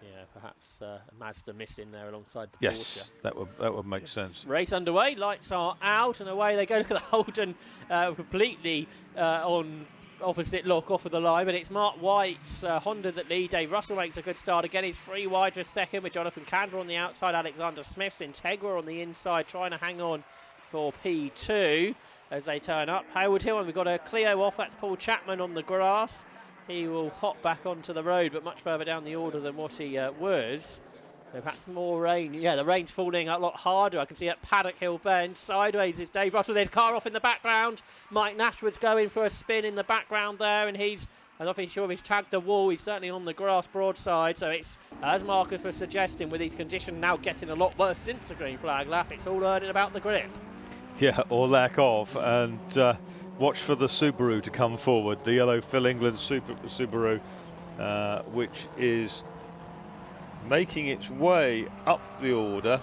Yeah, perhaps a Mazda missing there alongside the Yes, Porsche. that would make sense. Race underway, lights are out and away they go. Look at the Holden completely on opposite lock off of the line, but it's Mark White's Honda that lead. Dave Russell makes a good start again. He's 3 wide for second with Jonathan Candler on the outside. Alexander Smith's Integra on the inside trying to hang on for P2 as they turn up. Hayward Hill, and we've got a Clio off. That's Paul Chapman on the grass. He will hop back onto the road, but much further down the order than what he was. Perhaps more rain. Yeah, the rain's falling a lot harder. I can see at Paddock Hill Bend. Sideways is Dave Russell. There's a car off in the background. Mike Nashwood's going for a spin in the background there, and I'm not really sure if he's tagged the wall. He's certainly on the grass broadside. So it's, as Marcus was suggesting, with his condition now getting a lot worse since the green flag lap, it's all learning about the grip. Yeah, or lack of. And watch for the Subaru to come forward. The yellow Phil England Subaru, which is making its way up the order.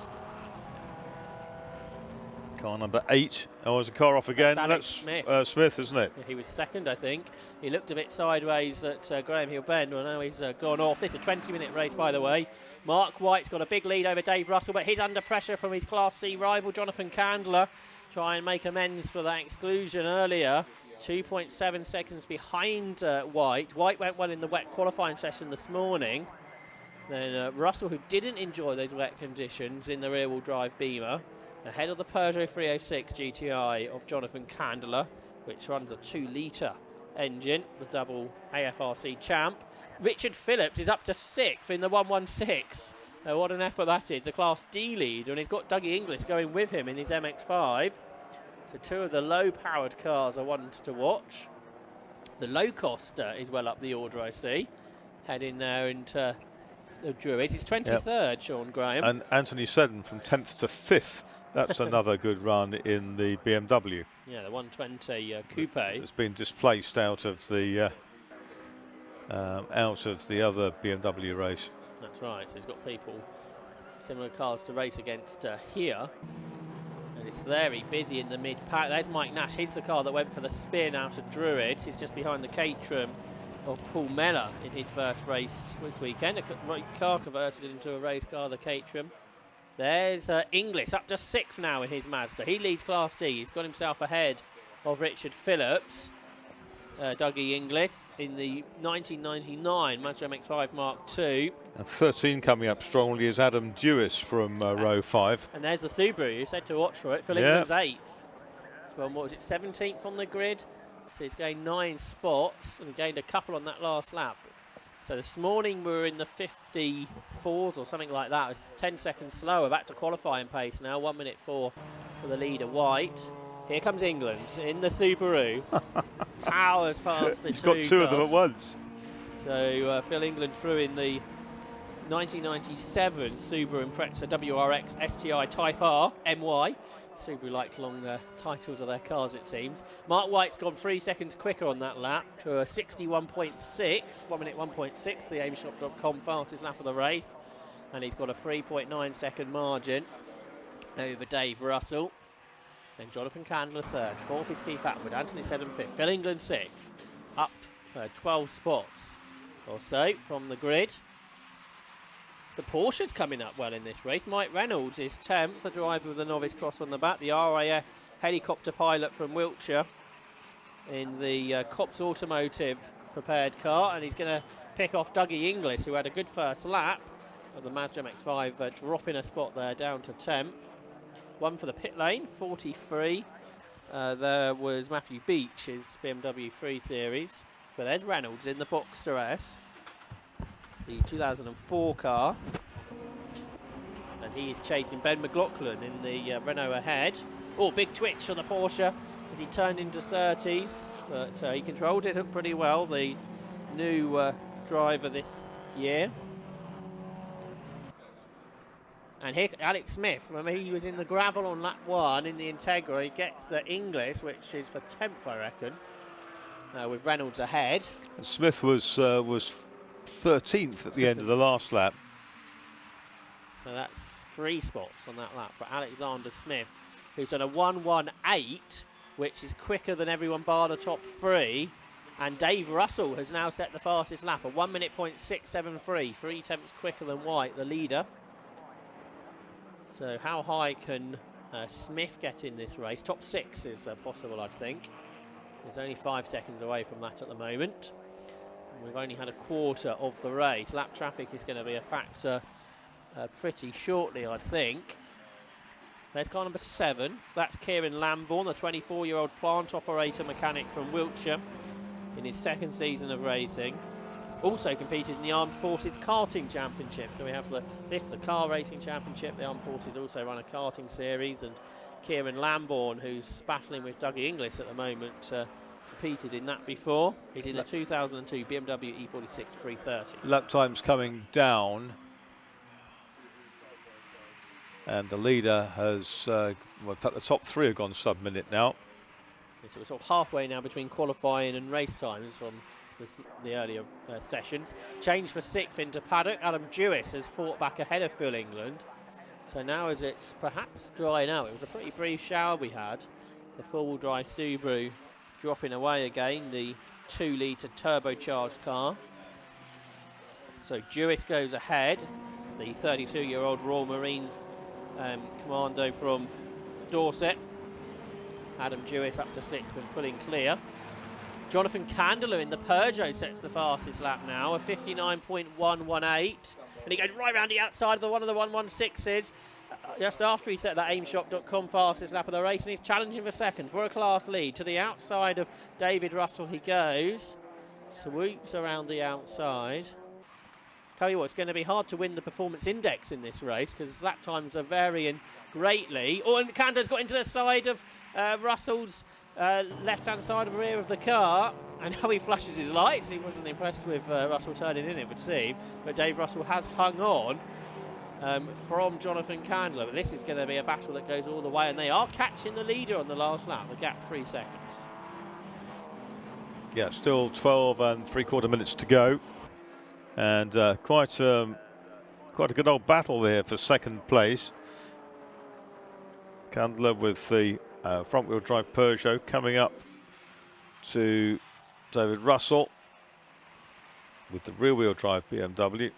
Car number 8. Oh, there's a car off again. That's Smith. Smith, isn't it? Yeah, he was second, I think. He looked a bit sideways at Graham Hill Bend. Well, now he's gone off. This is a 20-minute race, by the way. Mark White's got a big lead over Dave Russell, but he's under pressure from his Class C rival, Jonathan Candler. Try and make amends for that exclusion earlier. 2.7 seconds behind White. White went well in the wet qualifying session this morning. Then Russell, who didn't enjoy those wet conditions in the rear-wheel drive Beamer, ahead of the Peugeot 306 GTI of Jonathan Candler, which runs a 2-litre engine, the double AFRC champ. Richard Phillips is up to 6th in the 116. What an effort that is, the Class D lead, and he's got Dougie Inglis going with him in his MX-5. So 2 of the low-powered cars are ones to watch. The low cost is well up the order, I see, heading there into the Druids. It's 23rd, yep. Sean Graham. And Anthony Seddon from 10th to 5th. That's another good run in the BMW. Yeah, the 120 coupe. It's been displaced out of the other BMW race. That's right. So he's got people, similar cars to race against here. And it's very busy in the mid-pack. There's Mike Nash. He's the car that went for the spin out of Druids. He's just behind the Caterham of Paul Mellor in his first race this weekend. A car converted into a race car, the Caterham. There's Inglis up to 6th now in his Mazda. He leads Class D. He's got himself ahead of Richard Phillips. Dougie Inglis in the 1999 Mazda MX-5 Mark II. And 13 coming up strongly is Adam Dewis from row 5. And there's the Subaru. You said to watch for it. Phil England's 8th. Well, what was it, 17th on the grid? So he's gained 9 spots and he gained a couple on that last lap. So this morning we were in the 54s or something like that. It's 10 seconds slower, back to qualifying pace now. 1 minute 4 for the leader, White. Here comes England in the Subaru. Powers past the He's got 2 of them at once. So Phil England threw in the 1997 Subaru Impreza WRX STI Type R MY. Subaru liked long titles of their cars, it seems. Mark White's gone 3 seconds quicker on that lap to a 61.6, 1 minute 1.6, the aimshop.com fastest lap of the race. And he's got a 3.9 second margin over Dave Russell. Then Jonathan Candler 3rd, 4th is Keith Atwood, Anthony Seddon 5th, Phil England 6th, up 12 spots or so from the grid. The Porsche's coming up well in this race. Mike Reynolds is 10th, the driver with the novice cross on the back. The RAF helicopter pilot from Wiltshire in the Cops Automotive prepared car. And he's going to pick off Dougie Inglis, who had a good first lap of the Mazda MX-5, dropping a spot there down to 10th. One for the pit lane, 43. There was Matthew Beach, his BMW 3 Series. But there's Reynolds in the Boxster S, the 2004 car, and he is chasing Ben McLaughlin in the Renault ahead. Oh, big twitch for the Porsche as he turned into 30s, but he controlled it pretty well, the new driver this year. And here, Alex Smith, remember he was in the gravel on lap 1 in the Integra. He gets the English, which is for 10th, I reckon, with Reynolds ahead. And Smith was 13th at the end of the last lap. So that's 3 spots on that lap for Alexander Smith, who's done a 1:18, which is quicker than everyone bar the top 3. And Dave Russell has now set the fastest lap, a 1 minute point 673, 3 tenths quicker than White, the leader. So how high can Smith get in this race? Top 6 is possible, I think. He's only 5 seconds away from that at the moment. We've only had a quarter of the race. Lap traffic is going to be a factor pretty shortly, I think. There's car number 7. That's Kieran Lambourne, the 24-year-old plant operator mechanic from Wiltshire in his 2nd season of racing. Also competed in the Armed Forces Karting Championship. So we have the car racing championship. The Armed Forces also run a karting series, and Kieran Lambourne, who's battling with Dougie Inglis at the moment, competed in that before. He's in the 2002 BMW E46 330. Lap time's coming down, and the leader has, well, in fact, the top 3 have gone sub-minute now. So we're sort of halfway now between qualifying and race times from the earlier sessions. Change for 6th into paddock. Adam Jewis has fought back ahead of Phil England. So now as it's perhaps drying out, it was a pretty brief shower we had. The four-wheel drive Subaru dropping away again, the 2-litre turbocharged car. So Jewis goes ahead, the 32-year-old Royal Marines commando from Dorset. Adam Jewis up to 6th and pulling clear. Jonathan Candler in the Peugeot sets the fastest lap now, a 59.118. And he goes right round the outside of one of the 116s. Just after he set that aimshop.com fastest lap of the race, and he's challenging for 2nd for a class lead. To the outside of David Russell he goes. Swoops around the outside. Tell you what, it's going to be hard to win the performance index in this race because lap times are varying greatly. Oh, and Candler's got into the side of Russell's left-hand side of the rear of the car, and now he flashes his lights. He wasn't impressed with Russell turning in, it would seem, but Dave Russell has hung on from Jonathan Candler. But this is going to be a battle that goes all the way, and they are catching the leader on the last lap, the gap 3 seconds. Yeah, still 12 and 3/4 minutes to go, and quite a good old battle there for 2nd place. Candler with the front-wheel drive Peugeot coming up to David Russell with the rear-wheel drive BMW.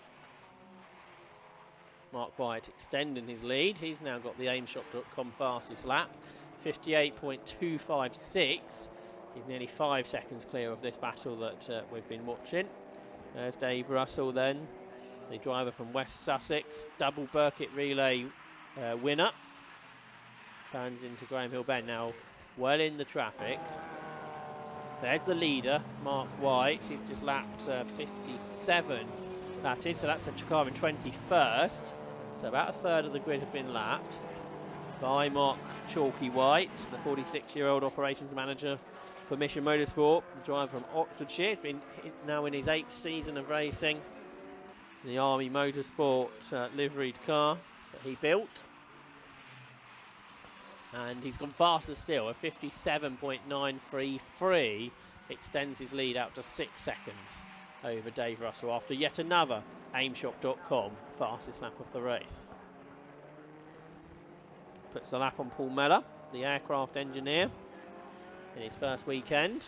Mark White extending his lead. He's now got the aimshop.com fastest lap, 58.256. He's nearly 5 seconds clear of this battle that we've been watching. There's Dave Russell then, the driver from West Sussex, double Burkitt relay winner. Turns into Graham Hill Bend now, well in the traffic. There's the leader, Mark White. He's just lapped 57. That is, so that's the car in 21st. So about a third of the grid have been lapped by Mark Chalky White, the 46-year-old operations manager for Mission Motorsport, the driver from Oxfordshire. He's been now in his 8th season of racing the Army Motorsport liveried car that he built. And he's gone faster still, a 57.933, extends his lead out to 6 seconds over Dave Russell after yet another aimshop.com fastest lap of the race. Puts the lap on Paul Meller, the aircraft engineer, in his first weekend.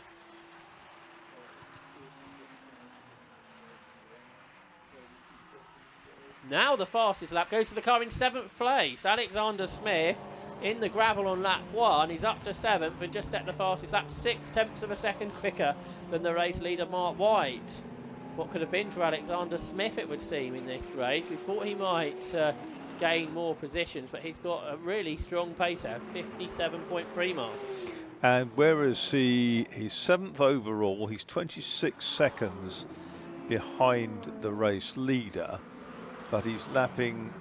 Now the fastest lap goes to the car in 7th place, Alexander Smith. In the gravel on lap 1, he's up to 7th and just set the fastest lap 6 tenths of a second quicker than the race leader Mark White. What could have been for Alexander Smith, it would seem, in this race. We thought he might gain more positions, but he's got a really strong pace there, 57.3 miles. And whereas he's 7th overall, he's 26 seconds behind the race leader, but he's lapping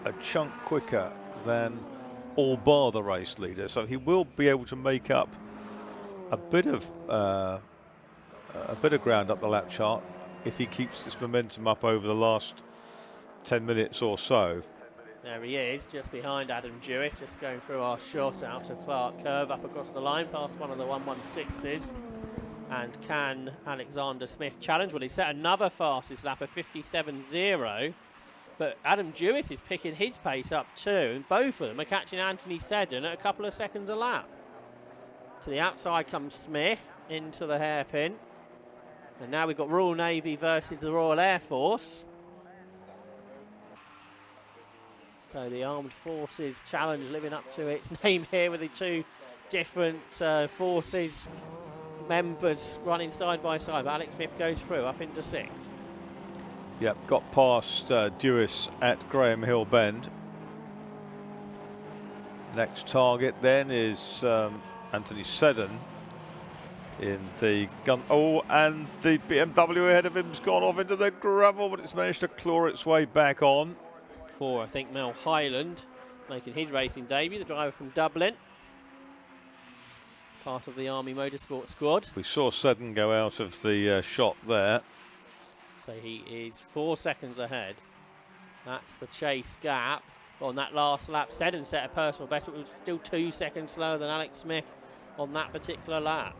a chunk quicker than all bar the race leader, so he will be able to make up a bit of ground up the lap chart if he keeps this momentum up over the last 10 minutes or so. There he is, just behind Adam Jewett, just going through our shot out to Clark Curve, up across the line, past one of the 116s. And can Alexander Smith challenge? Well, he set another fastest lap of 57.0. But Adam Jewett is picking his pace up too, and both of them are catching Anthony Seddon at a couple of seconds a lap. To the outside comes Smith into the hairpin. And now we've got Royal Navy versus the Royal Air Force. So the Armed Forces Challenge living up to its name here with the two different forces members running side by side. But Alex Smith goes through up into 6th. Yep, got past Duris at Graham Hill Bend. Next target then is Anthony Seddon in the gun. Oh, and the BMW ahead of him's gone off into the gravel, but it's managed to claw its way back on. 4, I think, Mel Highland making his racing debut, the driver from Dublin, part of the Army Motorsport squad. We saw Seddon go out of the shot there. So he is 4 seconds ahead. That's the chase gap. On that last lap, Seddon set a personal best, but was still 2 seconds slower than Alex Smith on that particular lap.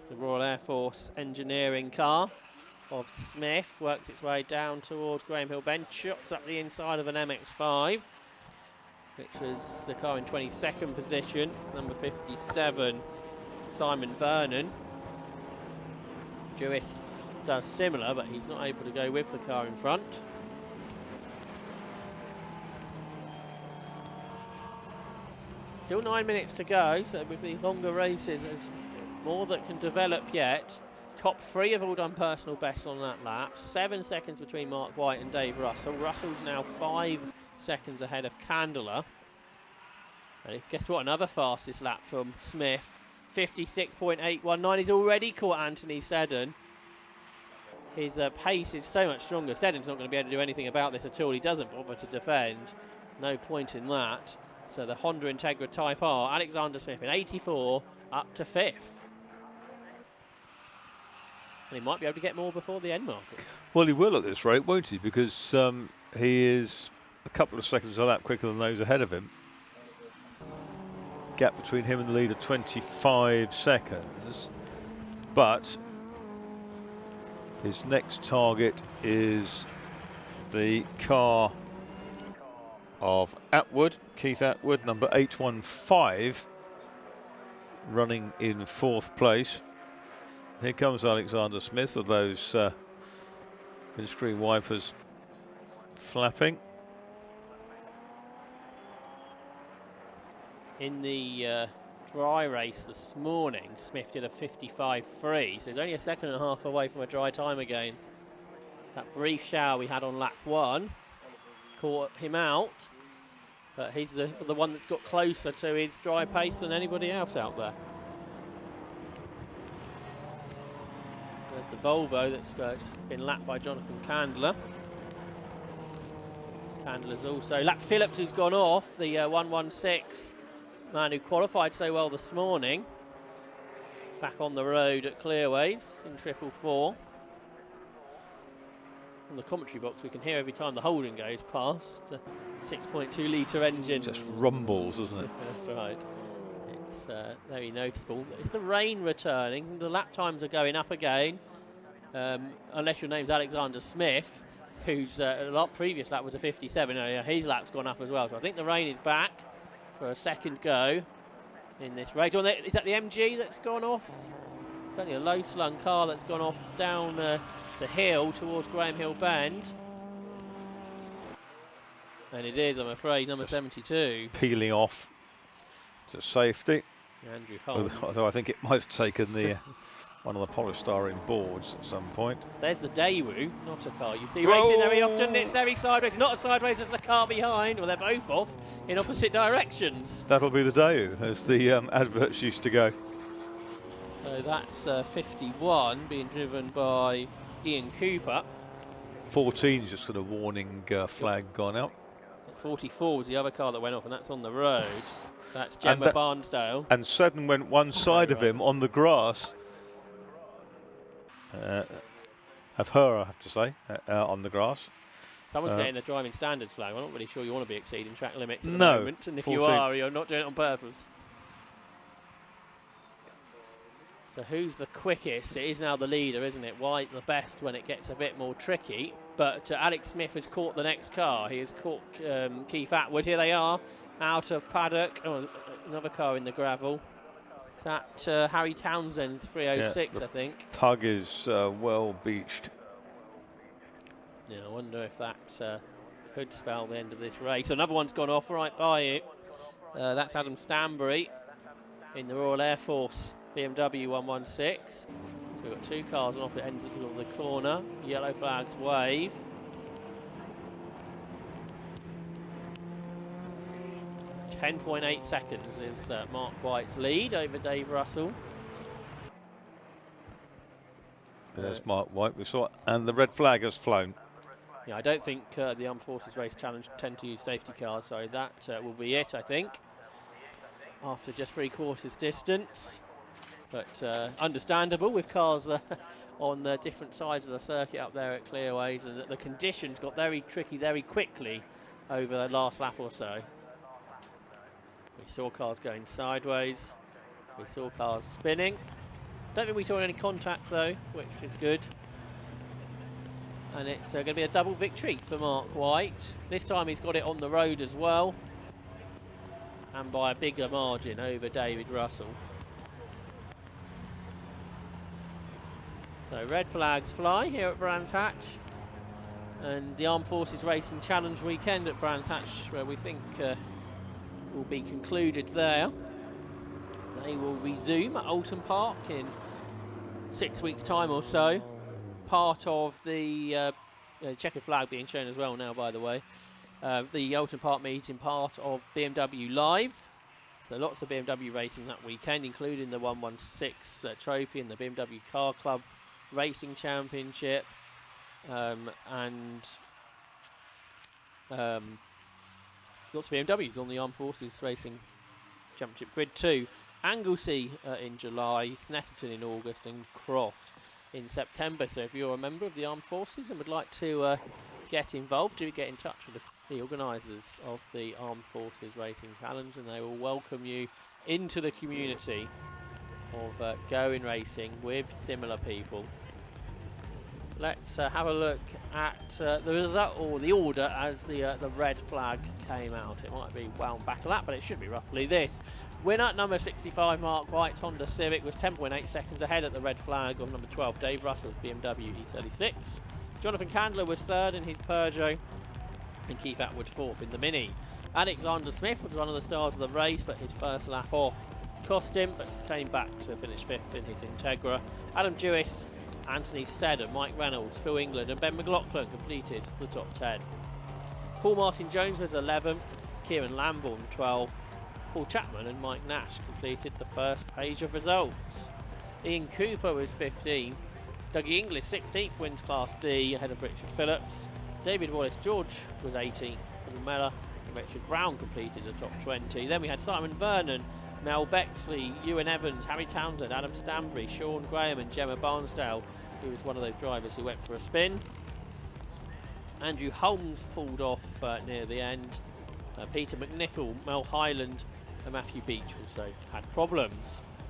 The Royal Air Force engineering car of Smith works its way down towards Graham Hill Bend, chops up the inside of an MX-5, which was the car in 22nd position, number 57, Simon Vernon. Jewis does similar, but he's not able to go with the car in front. Still 9 minutes to go, so with the longer races, there's more that can develop yet. Top 3 have all done personal bests on that lap. 7 seconds between Mark White and Dave Russell. Russell's now 5 seconds ahead of Candler. And guess what? Another fastest lap from Smith. 56.819. He's already caught Anthony Seddon. His pace is so much stronger. Seddon's not going to be able to do anything about this at all. He doesn't bother to defend. No point in that. So the Honda Integra Type R, Alexander Smith in 84, up to 5th. And he might be able to get more before the end marker. Well, he will at this rate, won't he? Because he is a couple of seconds a lap quicker than those ahead of him. Gap between him and the leader, 25 seconds. But his next target is the car of Atwood, Keith Atwood, number 815, running in 4th place. Here comes Alexander Smith with those windscreen wipers flapping. In the dry race this morning, Smith did a 55.3, so he's only a second and a half away from a dry time again. That brief shower we had on lap 1 caught him out, but he's the one that's got closer to his dry pace than anybody else out there. The Volvo that's just been lapped by Jonathan Candler. Candler's also lapped Phillips, who's gone off, the 116 man who qualified so well this morning. Back on the road at Clearways in 444. On the commentary box, we can hear every time the Holden goes past. The 6.2 litre engine. Just rumbles, doesn't it? That's right. It's very noticeable. Is the rain returning? The lap times are going up again. Unless your name's Alexander Smith, whose previous lap was a 57. His lap's gone up as well. So I think the rain is back for a second go in this race. Is that the MG that's gone off? It's only a low-slung car that's gone off down the hill towards Graham Hill Bend. And it is, I'm afraid, number 72. Peeling off to safety. Andrew Holmes. Although I think it might have taken the one of the polystyrene boards at some point. There's the Daewoo, not a car you see racing very often. It's very sideways, not a sideways, it's a car behind. Well, they're both off in opposite directions. That'll be the Daewoo, as the adverts used to go. So that's 51 being driven by Ian Cooper. 14's just got a warning flag gone out. 44 was the other car that went off, and that's on the road. That's Gemma Barnsdale. And Seddon went one side of him on the grass. I have to say, on the grass. Someone's getting a driving standards flag. I'm not really sure you want to be exceeding track limits at the No, moment. And if 14. you are, you're not doing it on purpose. So who's the quickest? It is now the leader, isn't it? White the best when it gets a bit more tricky. But Alex Smith has caught the next car. He has caught Keith Atwood. Here they are, out of paddock. Oh, another car in the gravel. that Harry Townsend 306, I think. Pug is well beached. Yeah, I wonder if that could spell the end of this race. Another one's gone off right by it. That's Adam Stanbury in the Royal Air Force BMW 116. So we've got two cars on opposite ends of the corner. Yellow flags wave. .8 seconds is Mark White's lead over Dave Russell. There's Mark White, we saw it, and the red flag has flown. Yeah, I don't think the Armed Forces Race Challenge tend to use safety cars, so that will be it, I think, after just 3/4 distance. But understandable with cars on the different sides of the circuit up there at Clearways, and the conditions got very tricky very quickly over the last lap or so. We saw cars going sideways, we saw cars spinning. Don't think we saw any contact though, which is good. And it's going to be a double victory for Mark White. This time he's got it on the road as well, and by a bigger margin over David Russell. So red flags fly here at Brands Hatch, and the Armed Forces Racing Challenge weekend at Brands Hatch, where we think will be concluded there. They will resume at Oulton Park in 6 weeks' time or so. Part of the checkered flag being shown as well now, by the way. The Oulton Park meeting, part of BMW Live. So lots of BMW racing that weekend, including the 116 trophy and the BMW Car Club Racing Championship. And lots of BMWs on the Armed Forces Racing Championship Grid 2. Anglesey in July, Snetterton in August, and Croft in September. So if you're a member of the Armed Forces and would like to get involved, do get in touch with the organisers of the Armed Forces Racing Challenge, and they will welcome you into the community of going racing with similar people. Let's have a look at the result, or the order, as the red flag came out. It might be wound back a lap, but it should be roughly this. Winner number 65, Mark White's Honda Civic, was 10.8 seconds ahead at the red flag of number 12, Dave Russell's BMW E36. Jonathan Candler was third in his Peugeot, and Keith Atwood fourth in the Mini. Alexander Smith was one of the stars of the race, but his first lap off cost him, but came back to finish fifth in his Integra. Adam Jewis, Anthony Seddon, Mike Reynolds, Phil England and Ben McLaughlin completed the top 10. Paul Martin Jones was 11th, Kieran Lambourne 12th, Paul Chapman and Mike Nash completed the first page of results. Ian Cooper was 15th, Dougie English 16th, wins Class D ahead of Richard Phillips. David Wallace-George was 18th, Paul Mellor and Richard Brown completed the top 20. Then we had Simon Vernon, Mel Bexley, Ewan Evans, Harry Townsend, Adam Stanbury, Sean Graham and Gemma Barnsdale, who was one of those drivers who went for a spin. Andrew Holmes pulled off near the end. Peter McNichol, Mel Highland and Matthew Beach also had problems.